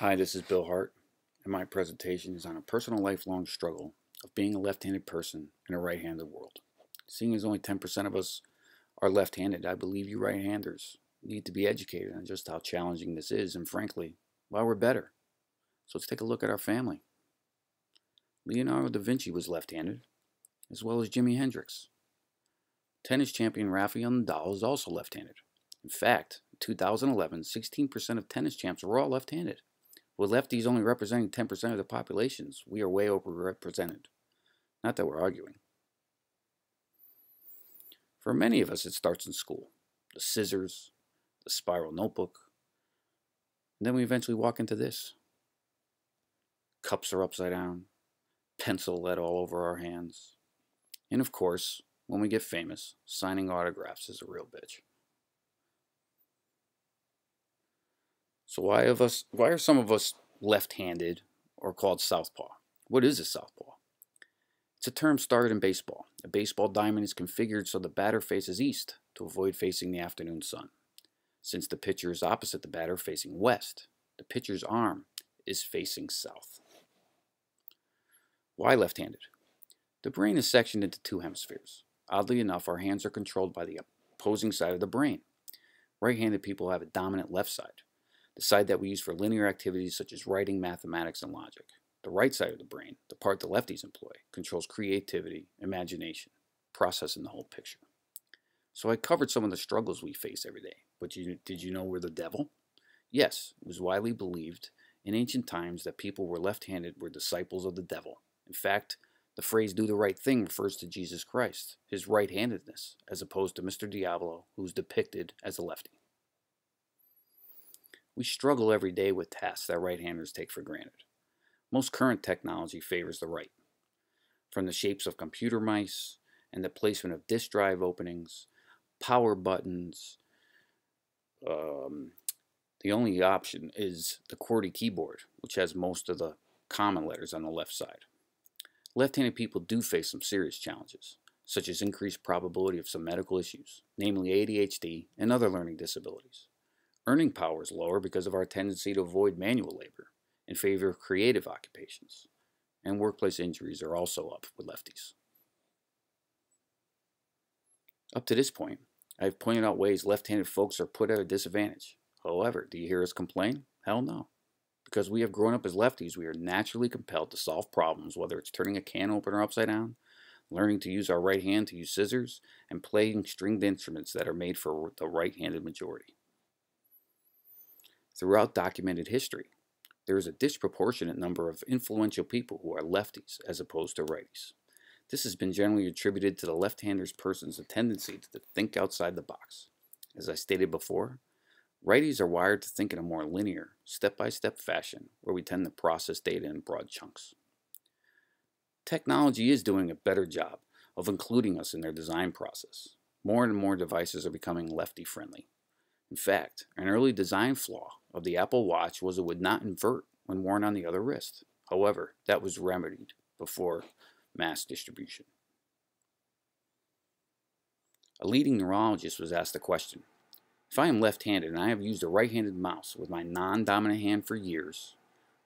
Hi, this is Bill Hart, and my presentation is on a personal lifelong struggle of being a left-handed person in a right-handed world. Seeing as only 10% of us are left-handed, I believe you right-handers need to be educated on just how challenging this is, and frankly, why we're better. So let's take a look at our family. Leonardo da Vinci was left-handed, as well as Jimi Hendrix. Tennis champion Rafael Nadal is also left-handed. In fact, in 2011, 16% of tennis champs were all left-handed. With lefties only representing 10% of the populations, we are way overrepresented. Not that we're arguing. For many of us, it starts in school. The scissors, the spiral notebook, and then we eventually walk into this. Cups are upside down, pencil lead all over our hands. And of course, when we get famous, signing autographs is a real bitch. So why are some of us left-handed or called southpaw? What is a southpaw? It's a term started in baseball. A baseball diamond is configured so the batter faces east to avoid facing the afternoon sun. Since the pitcher is opposite the batter facing west, the pitcher's arm is facing south. Why left-handed? The brain is sectioned into two hemispheres. Oddly enough, our hands are controlled by the opposing side of the brain. Right-handed people have a dominant left side, the side that we use for linear activities such as writing, mathematics, and logic. The right side of the brain, the part the lefties employ, controls creativity, imagination, processing the whole picture. So I covered some of the struggles we face every day, but did you know we're the devil? Yes, it was widely believed in ancient times that people who were left-handed were disciples of the devil. In fact, the phrase do the right thing refers to Jesus Christ, his right-handedness, as opposed to Mr. Diablo, who's depicted as a lefty. We struggle every day with tasks that right-handers take for granted. Most current technology favors the right. From the shapes of computer mice and the placement of disk drive openings, power buttons, the only option is the QWERTY keyboard, which has most of the common letters on the left side. Left-handed people do face some serious challenges, such as increased probability of some medical issues, namely ADHD and other learning disabilities. Earning power is lower because of our tendency to avoid manual labor in favor of creative occupations, and workplace injuries are also up with lefties. Up to this point, I have pointed out ways left-handed folks are put at a disadvantage. However, do you hear us complain? Hell no. Because we have grown up as lefties, we are naturally compelled to solve problems, whether it's turning a can opener upside down, learning to use our right hand to use scissors, and playing stringed instruments that are made for the right-handed majority. Throughout documented history, there is a disproportionate number of influential people who are lefties as opposed to righties. This has been generally attributed to the left-handed person's tendency to think outside the box. As I stated before, righties are wired to think in a more linear, step-by-step fashion where we tend to process data in broad chunks. Technology is doing a better job of including us in their design process. More and more devices are becoming lefty-friendly. In fact, an early design flaw of the Apple Watch was it would not invert when worn on the other wrist. However, that was remedied before mass distribution. A leading neurologist was asked the question, if I am left-handed and I have used a right-handed mouse with my non-dominant hand for years,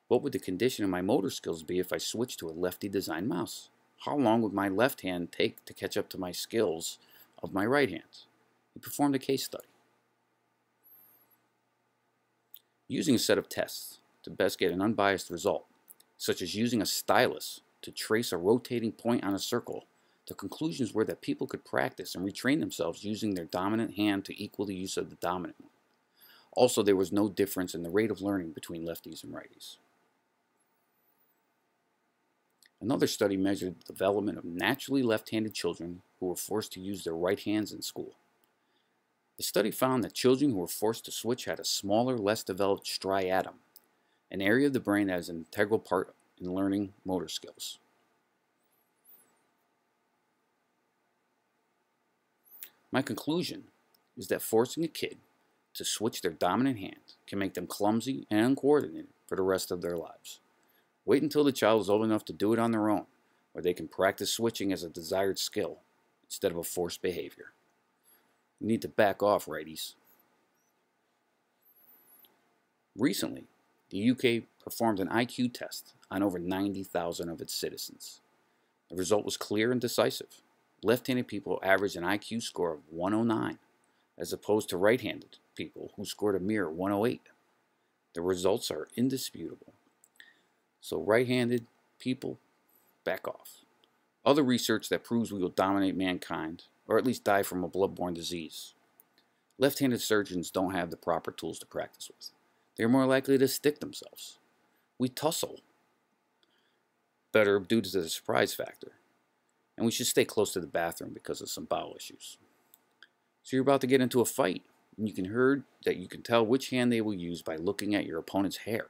what would the condition of my motor skills be if I switched to a lefty-designed mouse? How long would my left hand take to catch up to my skills of my right hand? He performed a case study. Using a set of tests to best get an unbiased result, such as using a stylus to trace a rotating point on a circle, the conclusions were that people could practice and retrain themselves using their dominant hand to equal the use of the dominant one. Also, there was no difference in the rate of learning between lefties and righties. Another study measured the development of naturally left-handed children who were forced to use their right hands in school. The study found that children who were forced to switch had a smaller, less developed striatum, an area of the brain that is an integral part in learning motor skills. My conclusion is that forcing a kid to switch their dominant hand can make them clumsy and uncoordinated for the rest of their lives. Wait until the child is old enough to do it on their own, where they can practice switching as a desired skill instead of a forced behavior. You need to back off, righties. Recently, The UK performed an IQ test on over 90,000 of its citizens. The result was clear and decisive. Left-handed people averaged an IQ score of 109, as opposed to right-handed people who scored a mere 108. The results are indisputable. So right-handed people, back off. Other research that proves we will dominate mankind, or at least die from a blood-borne disease. Left-handed surgeons don't have the proper tools to practice with. They are more likely to stick themselves. We tussle better due to the surprise factor. And we should stay close to the bathroom because of some bowel issues. So you're about to get into a fight, and you can tell which hand they will use by looking at your opponent's hair.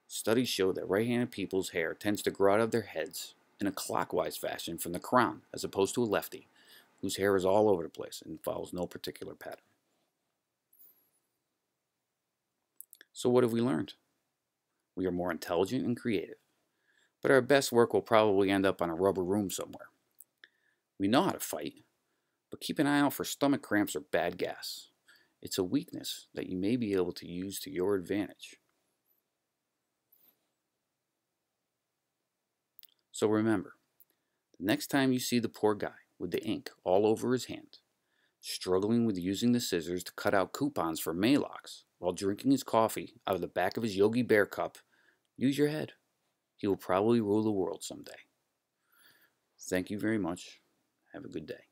Studies show that right-handed people's hair tends to grow out of their heads in a clockwise fashion from the crown, as opposed to a lefty, whose hair is all over the place and follows no particular pattern. So what have we learned? We are more intelligent and creative, but our best work will probably end up on a rubber room somewhere. We know how to fight, but keep an eye out for stomach cramps or bad gas. It's a weakness that you may be able to use to your advantage. So remember, the next time you see the poor guy with the ink all over his hand, struggling with using the scissors to cut out coupons for Maalox while drinking his coffee out of the back of his Yogi Bear cup, use your head. He will probably rule the world someday. Thank you very much. Have a good day.